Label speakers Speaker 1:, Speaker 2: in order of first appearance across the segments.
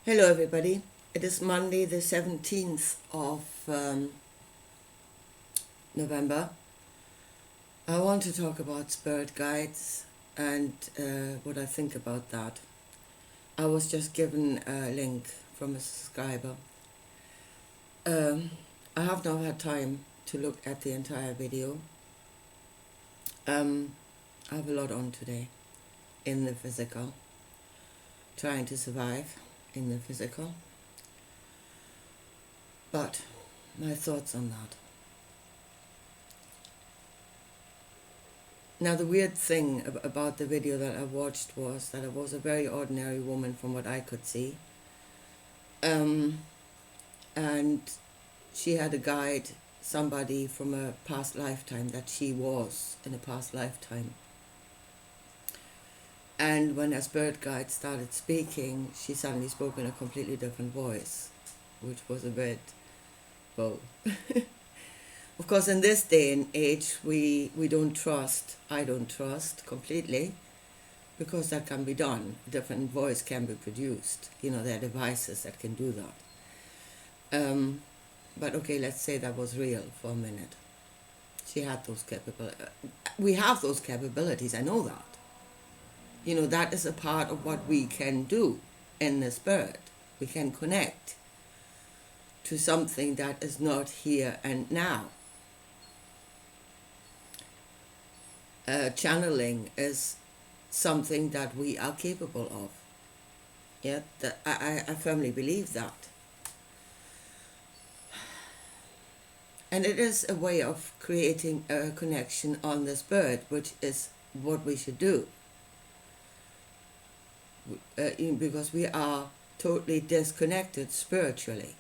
Speaker 1: Hello everybody, it is Monday the 17th of November. I want to talk about spirit guides and what I think about that. I was just given a link from a subscriber. I have not had time to look at the entire video. I have a lot on today in the physical, trying to survive in the physical. But my thoughts on that. Now the weird thing about the video that I watched was that it was a very ordinary woman from what I could see. And she had a guide, somebody from a past lifetime that she was in a past lifetime. And when her spirit guide started speaking, she suddenly spoke in a completely different voice, which was a bit, well, of course in this day and age we don't trust, I don't trust completely, because that can be done. A different voice can be produced. You know, there are devices that can do that. But okay, let's say that was real for a minute. She had those capabilities. We have those capabilities, I know that. You know, that is a part of what we can do in the spirit. We can connect to something that is not here and now. Channeling is something that we are capable of. Yeah, I firmly believe that. And it is a way of creating a connection on the spirit, which is what we should do. Because we are totally disconnected spiritually.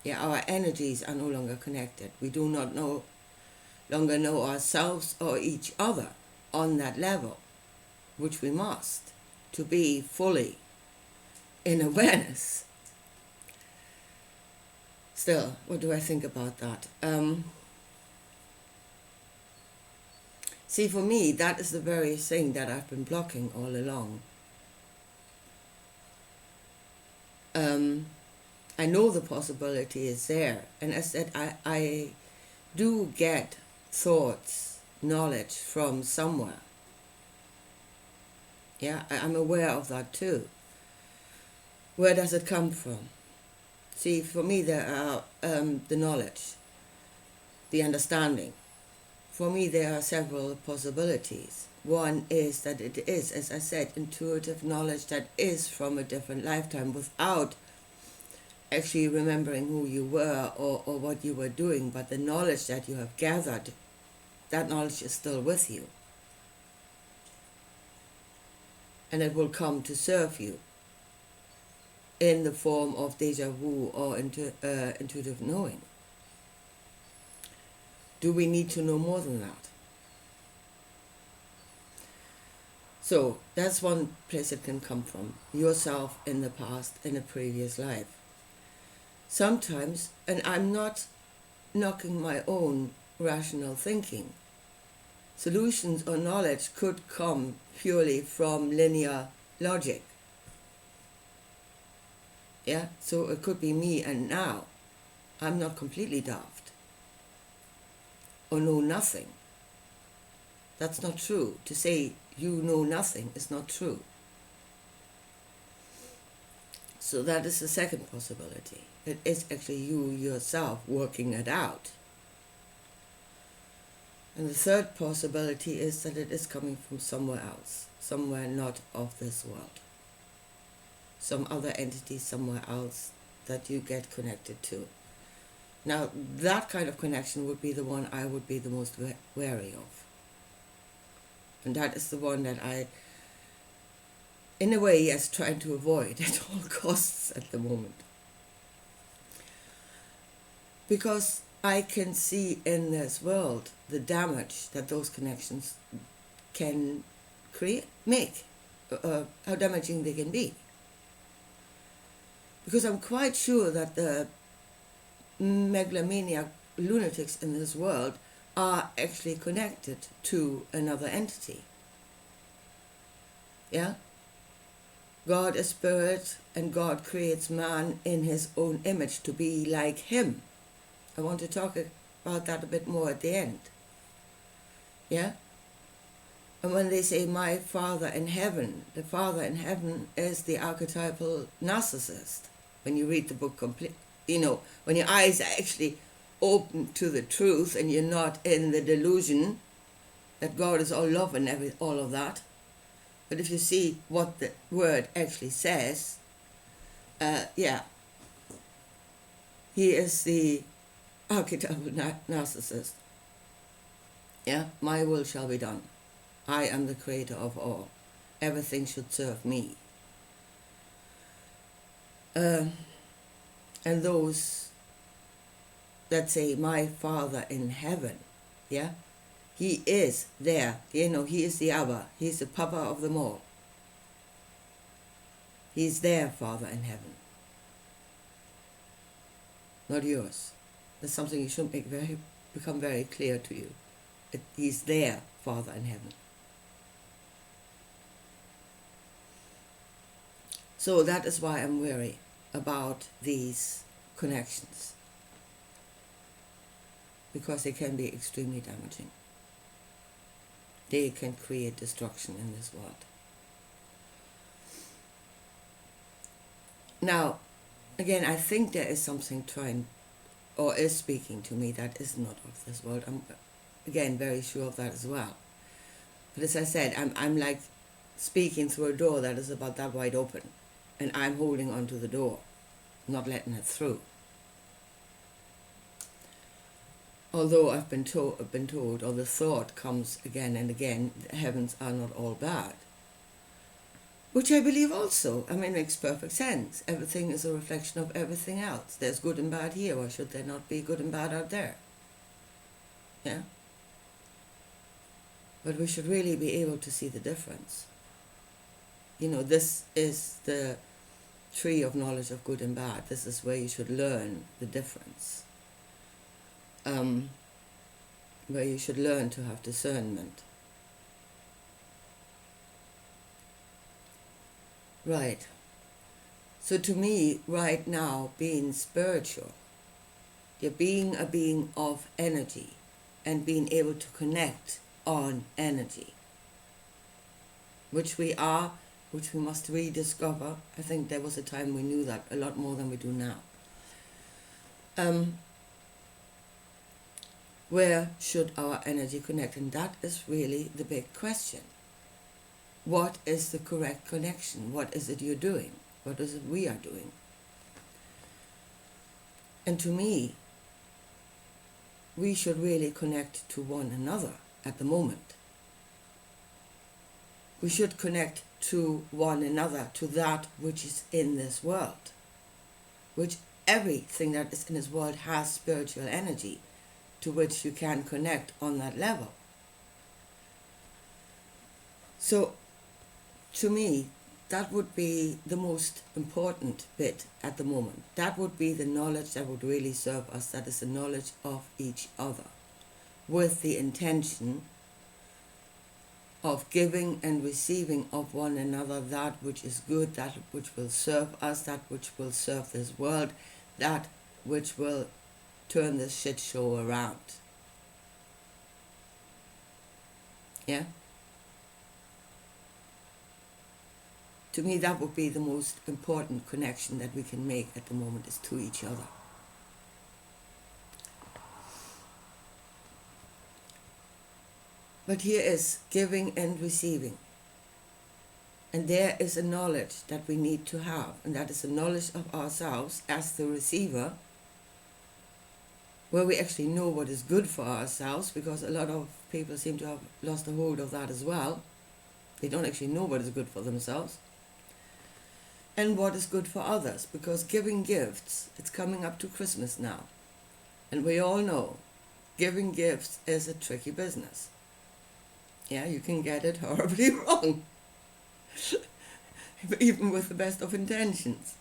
Speaker 1: Yeah, our energies are no longer connected. We do not longer know ourselves or each other on that level, which we must, to be fully in awareness. Still, what do I think about that? See, for me, that is the very thing that I've been blocking all along. I know the possibility is there, and as I said, I do get thoughts, knowledge from somewhere. Yeah, I'm aware of that too. Where does it come from? See, for me there are the knowledge, the understanding. For me there are several possibilities. One is that it is, as I said, intuitive knowledge that is from a different lifetime without actually remembering who you were or what you were doing, but the knowledge that you have gathered, that knowledge is still with you. And it will come to serve you in the form of deja vu or intuitive knowing. Do we need to know more than that? So that's one place it can come from. Yourself in the past, in a previous life. Sometimes, and I'm not knocking my own rational thinking, solutions or knowledge could come purely from linear logic. Yeah, so it could be me and now. I'm not completely daft or know nothing. That's not true. To say you know nothing is not true. So that is the second possibility. It is actually you yourself working it out. And the third possibility is that it is coming from somewhere else, somewhere not of this world. Some other entity somewhere else that you get connected to. Now, that kind of connection would be the one I would be the most wary of. And that is the one that I, in a way, yes, trying to avoid at all costs at the moment. Because I can see in this world the damage that those connections can make, how damaging they can be. Because I'm quite sure that the megalomaniac lunatics in this world are actually connected to another entity. Yeah? God is spirit, and God creates man in his own image to be like him. I want to talk about that a bit more at the end. Yeah? And when they say my Father in heaven, the Father in heaven is the archetypal narcissist. When you read the book complete, when your eyes are actually open to the truth and you're not in the delusion that God is all love and all of that. But if you see what the word actually says, he is the archetypal narcissist. Yeah, my will shall be done. I am the creator of all. Everything should serve me. And those that say, my Father in heaven, yeah, he is there. He is the Abba. He's the Papa of them all. He's their Father in heaven, not yours. That's something you should become very clear to you. He's their Father in heaven. So that is why I'm wary about these connections, because they can be extremely damaging. They can create destruction in this world. Now, again, I think there is something is speaking to me that is not of this world. I'm, again, very sure of that as well. But as I said, I'm like speaking through a door that is about that wide open, and I'm holding onto the door, not letting it through. Although I've been told, or the thought comes again and again, the heavens are not all bad. Which I believe also. I mean, it makes perfect sense. Everything is a reflection of everything else. There's good and bad here. Why should there not be good and bad out there? Yeah? But we should really be able to see the difference. This is the tree of knowledge of good and bad. This is where you should learn the difference. Where you should learn to have discernment. Right. So to me, right now, being spiritual, you're being a being of energy and being able to connect on energy, which we are, which we must rediscover. I think there was a time we knew that a lot more than we do now. Where should our energy connect? And that is really the big question. What is the correct connection? What is it you're doing? What is it we are doing? And to me, we should really connect to one another at the moment. We should connect to one another, to that which is in this world, which everything that is in this world has spiritual energy, to which you can connect on that level. So, to me, that would be the most important bit at the moment. That would be the knowledge that would really serve us, that is the knowledge of each other, with the intention of giving and receiving of one another that which is good, that which will serve us, that which will serve this world, that which will turn this shit show around. Yeah? To me, that would be the most important connection that we can make at the moment, is to each other. But here is giving and receiving. And there is a knowledge that we need to have, and that is a knowledge of ourselves as the receiver, where we actually know what is good for ourselves, because a lot of people seem to have lost a hold of that as well. They don't actually know what is good for themselves. And what is good for others, because giving gifts, it's coming up to Christmas now. And we all know giving gifts is a tricky business. Yeah, you can get it horribly wrong, even with the best of intentions.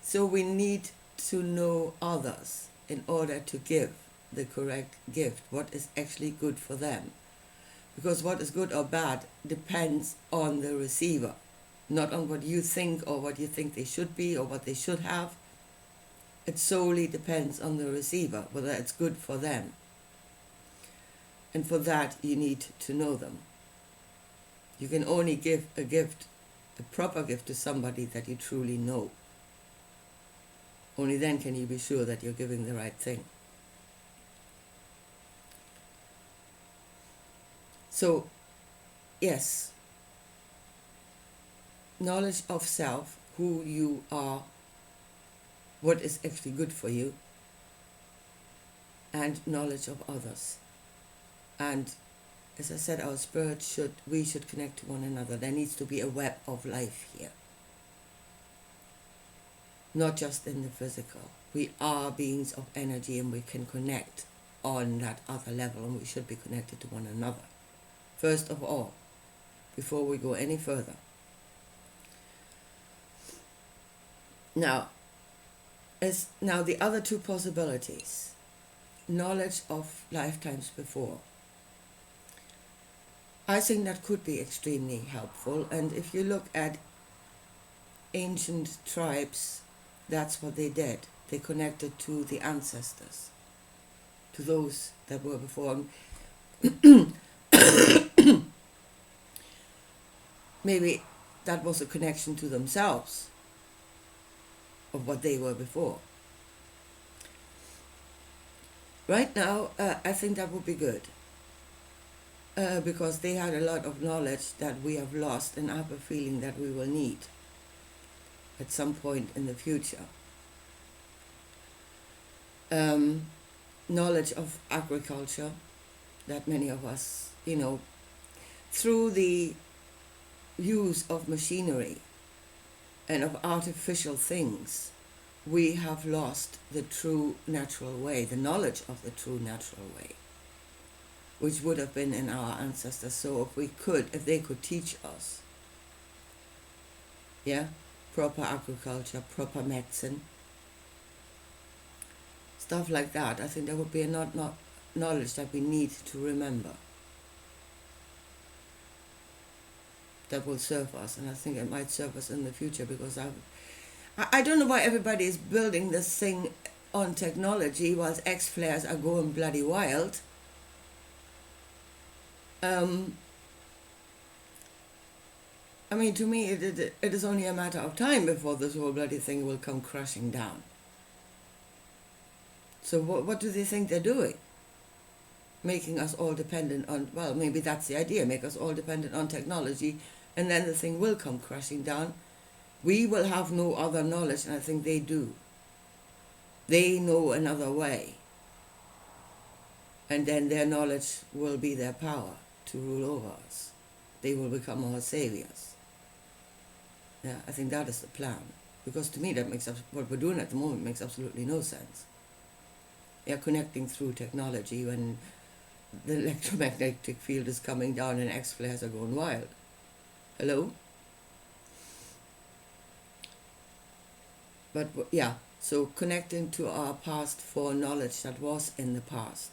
Speaker 1: So we need to know others in order to give the correct gift, what is actually good for them. Because what is good or bad depends on the receiver. not on what you think or what you think they should be or what they should have. It solely depends on the receiver, whether it's good for them. And for that, you need to know them. You can only give a gift, a proper gift, to somebody that you truly know. Only then can you be sure that you're giving the right thing. So, yes, knowledge of self, who you are, what is actually good for you, and knowledge of others. And as I said, our spirit we should connect to one another. There needs to be a web of life here. Not just in the physical. We are beings of energy and we can connect on that other level, and we should be connected to one another. First of all, before we go any further. Now the other two possibilities. Knowledge of lifetimes before. I think that could be extremely helpful, and if you look at ancient tribes, that's what they did. They connected to the ancestors, to those that were before. Maybe that was a connection to themselves of what they were before. Right now, I think that would be good. Because they had a lot of knowledge that we have lost, and I have a feeling that we will need at some point in the future. Knowledge of agriculture that many of us, through the use of machinery and of artificial things, we have lost the true natural way, the knowledge of the true natural way, which would have been in our ancestors. So if they could teach us, proper agriculture, proper medicine, stuff like that, I think there would be a knowledge that we need to remember, that will serve us, and I think it might serve us in the future, because I don't know why everybody is building this thing on technology whilst X-flares are going bloody wild. To me, it is only a matter of time before this whole bloody thing will come crashing down. So what do they think they're doing? Making us all dependent on, well, maybe that's the idea, make us all dependent on technology, and then the thing will come crashing down. We will have no other knowledge, and I think they do. They know another way. And then their knowledge will be their power to rule over us. They will become our saviors. Yeah, I think that is the plan. Because to me, what we're doing at the moment makes absolutely no sense. They are connecting through technology when the electromagnetic field is coming down and X-flares are going wild. Hello? But yeah, so connecting to our past for knowledge that was in the past.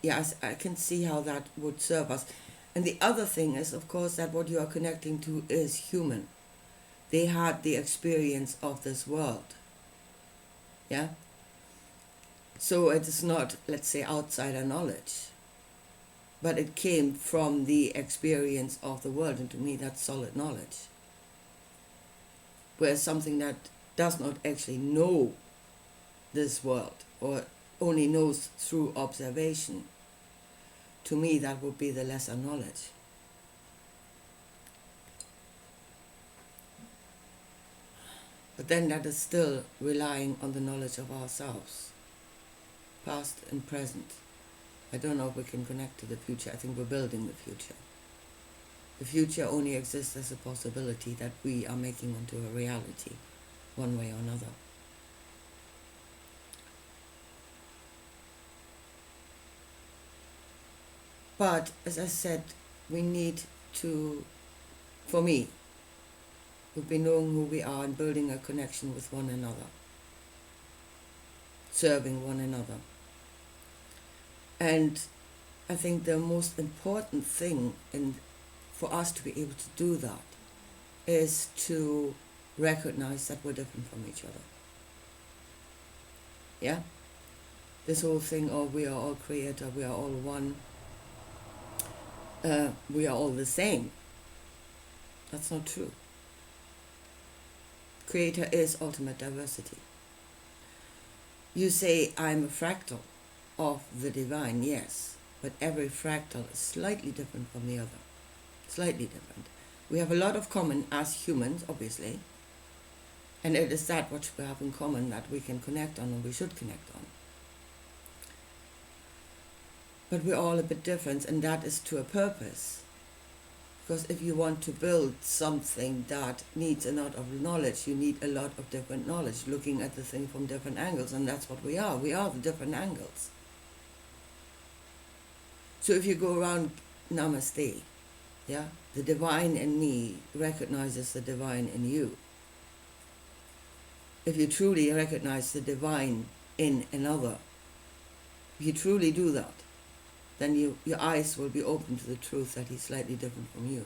Speaker 1: Yes, I can see how that would serve us. And the other thing is, of course, that what you are connecting to is human. They had the experience of this world. Yeah? So it is not, let's say, outsider knowledge. But it came from the experience of the world, and to me that's solid knowledge. Whereas something that does not actually know this world, or only knows through observation, to me that would be the lesser knowledge. But then that is still relying on the knowledge of ourselves, past and present. I don't know if we can connect to the future. I think we're building the future. The future only exists as a possibility that we are making into a reality, one way or another. But, as I said, we need to, for me, would be knowing who we are and building a connection with one another, serving one another. And I think the most important thing for us to be able to do that is to recognize that we're different from each other. Yeah? This whole thing of we are all creator, we are all one, we are all the same. That's not true. Creator is ultimate diversity. You say, I'm a fractal of the divine, yes, but every fractal is slightly different from the other. Slightly different. We have a lot of common as humans, obviously, and it is that which we have in common that we can connect on and we should connect on. But we're all a bit different, and that is to a purpose. Because if you want to build something that needs a lot of knowledge, you need a lot of different knowledge, looking at the thing from different angles, and that's what we are. We are the different angles. So if you go around namaste, yeah, the divine in me recognizes the divine in you. If you truly recognize the divine in another, if you truly do that, then your eyes will be open to the truth that he's slightly different from you.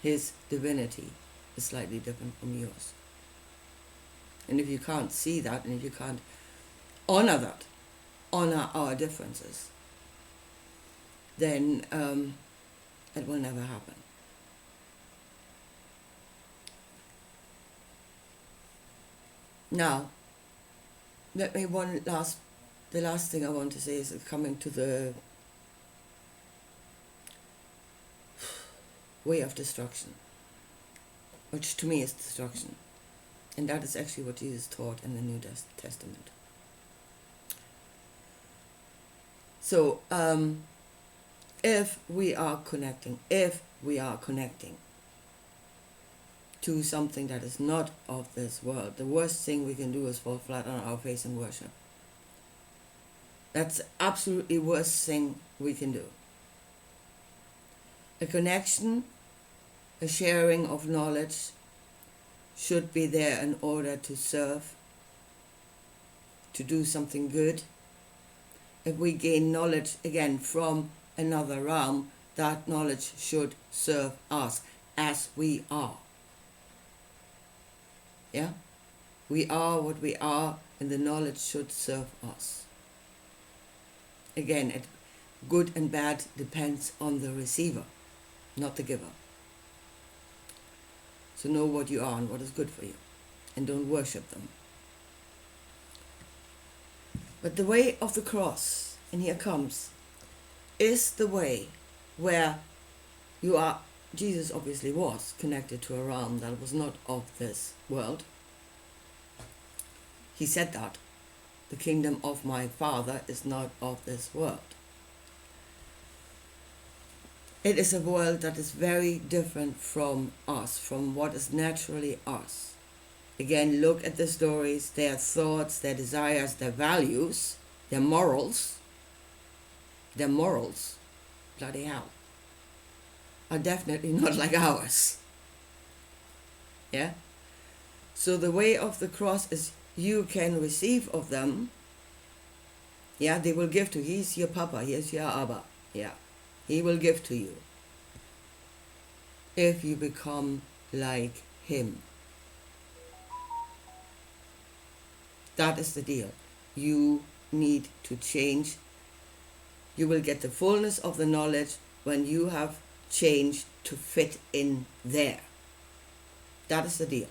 Speaker 1: His divinity is slightly different from yours. And if you can't see that, and if you can't honor that, honor our differences, then it will never happen. Now, the last thing I want to say is coming to the way of destruction, which to me is destruction. And that is actually what Jesus taught in the New Testament. So, if we are connecting to something that is not of this world, the worst thing we can do is fall flat on our face and worship. That's the absolutely worst thing we can do. A connection, a sharing of knowledge should be there in order to serve, to do something good. If we gain knowledge again from another realm, that knowledge should serve us as we are. Yeah? We are what we are, and the knowledge should serve us. Again, good and bad depends on the receiver, not the giver. So know what you are and what is good for you, and don't worship them. But the way of the cross, and here comes, is the way where you are. Jesus obviously was connected to a realm that was not of this world. He said that. The kingdom of my Father is not of this world. It is a world that is very different from us, from what is naturally us. Again, look at the stories, their thoughts, their desires, their values, their morals. Their morals, bloody hell, are definitely not like ours. Yeah? So the way of the cross is you can receive of them. Yeah, they will give to you. He's your Papa, he's your Abba. Yeah, he will give to you if you become like him. That is the deal. You need to change. You will get the fullness of the knowledge when you have changed to fit in there. That is the deal.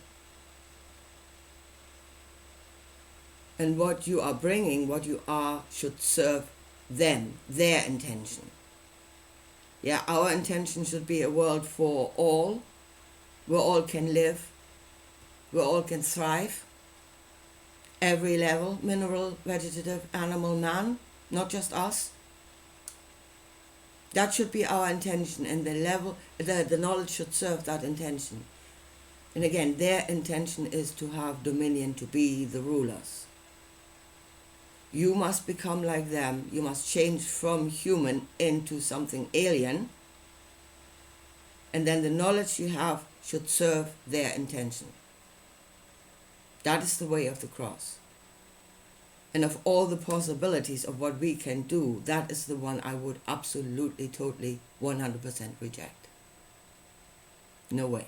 Speaker 1: And what you are bringing, what you are, should serve them, their intention. Yeah, our intention should be a world for all, where all can live, where all can thrive. Every level, mineral, vegetative, animal, man, not just us. That should be our intention, and the knowledge should serve that intention. And again, their intention is to have dominion, to be the rulers. You must become like them. You must change from human into something alien. And then the knowledge you have should serve their intention. That is the way of the cross. And of all the possibilities of what we can do, that is the one I would absolutely, totally, 100% reject. No way.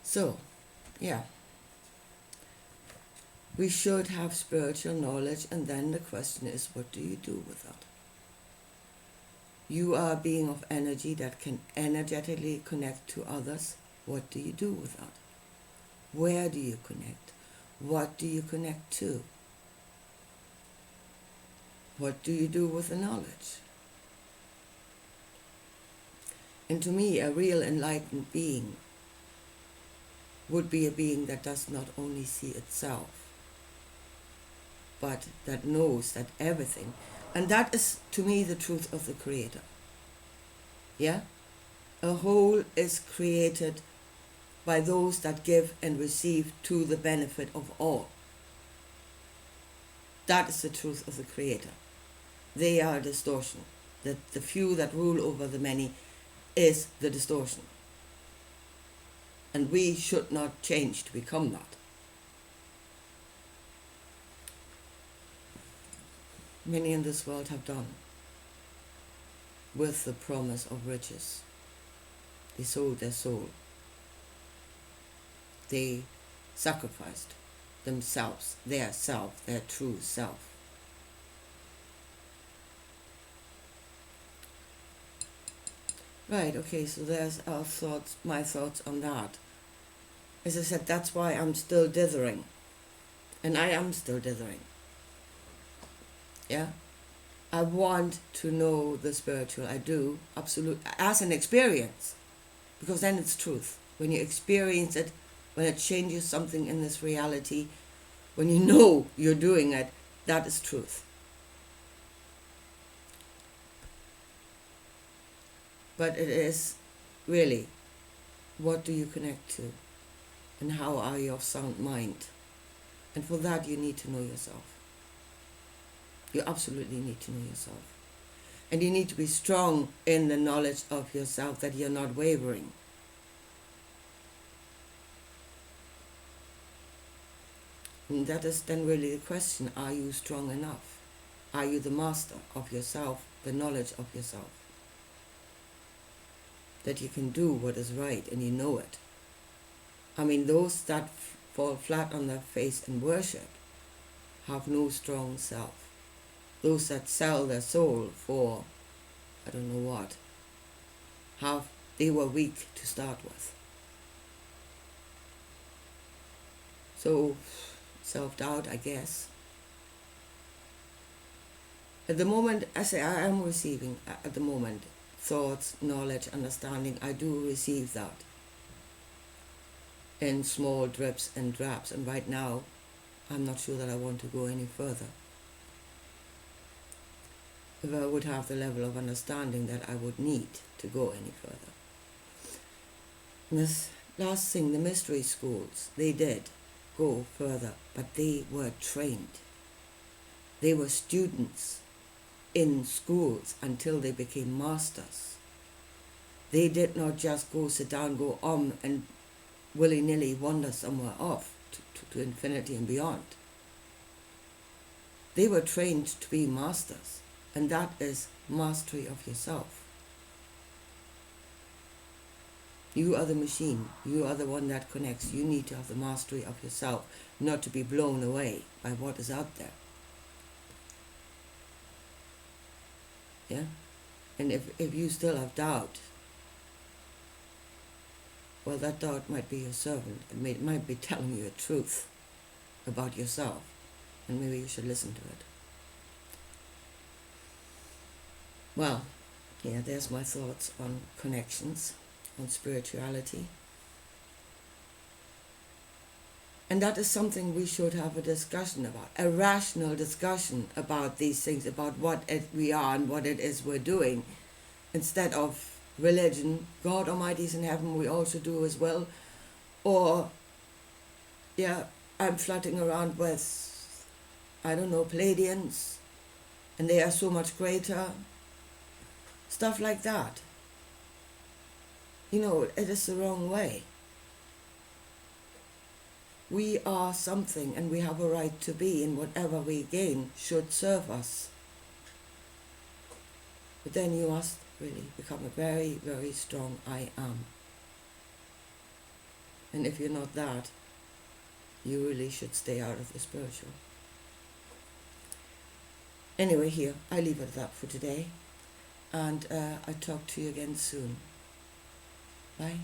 Speaker 1: So, yeah. We should have spiritual knowledge, and then the question is, what do you do with that? You are a being of energy that can energetically connect to others. What do you do with that? Where do you connect? What do you connect to? What do you do with the knowledge? And to me, a real enlightened being would be a being that does not only see itself, but that knows that everything, and that is to me the truth of the Creator. Yeah? A whole is created by those that give and receive to the benefit of all. That is the truth of the Creator. They are a distortion. That the few that rule over the many is the distortion. And we should not change to become that. Many in this world have done with the promise of riches. They sold their soul. They sacrificed themselves, their self, their true self. Right, okay, so there's our thoughts, my thoughts on that. As I said, that's why I'm still dithering. And I am still dithering. Yeah? I want to know the spiritual. I do, absolutely, as an experience. Because then it's truth. When you experience it, when it changes something in this reality, when you know you're doing it, that is truth. But it is really, what do you connect to? And how are you of sound mind? And for that you need to know yourself. You absolutely need to know yourself. And you need to be strong in the knowledge of yourself, that you're not wavering. And that is then really the question, are you strong enough? Are you the master of yourself, the knowledge of yourself? That you can do what is right and you know it. I mean, those that fall flat on their face and worship have no strong self. Those that sell their soul for, I don't know what, they were weak to start with. So, self-doubt, I guess. At the moment, I say I am receiving, at the moment, thoughts, knowledge, understanding. I do receive that in small drips and drops. And right now, I'm not sure that I want to go any further. If I would have the level of understanding that I would need to go any further. And this last thing, the mystery schools, they did go further, but they were trained. They were students in schools until they became masters. They did not just go sit down, go and willy-nilly wander somewhere off to infinity and beyond. They were trained to be masters. And that is mastery of yourself. You are the machine. You are the one that connects. You need to have the mastery of yourself, not to be blown away by what is out there. Yeah? And if you still have doubt, well, that doubt might be your servant. It might be telling you a truth about yourself. And maybe you should listen to it. Well, yeah, there's my thoughts on connections, on spirituality. And that is something we should have a discussion about, a rational discussion about these things, about what we are and what it is we're doing, instead of religion, God Almighty is in heaven, we also do as well, or, yeah, I'm flirting around with, I don't know, Pleiadians, and they are so much greater. Stuff like that. You know, it is the wrong way. We are something and we have a right to be, and whatever we gain should serve us. But then you must really become a very, very strong I am. And if you're not that, you really should stay out of the spiritual. Anyway, here, I leave it at that for today. And I'll talk to you again soon. Bye.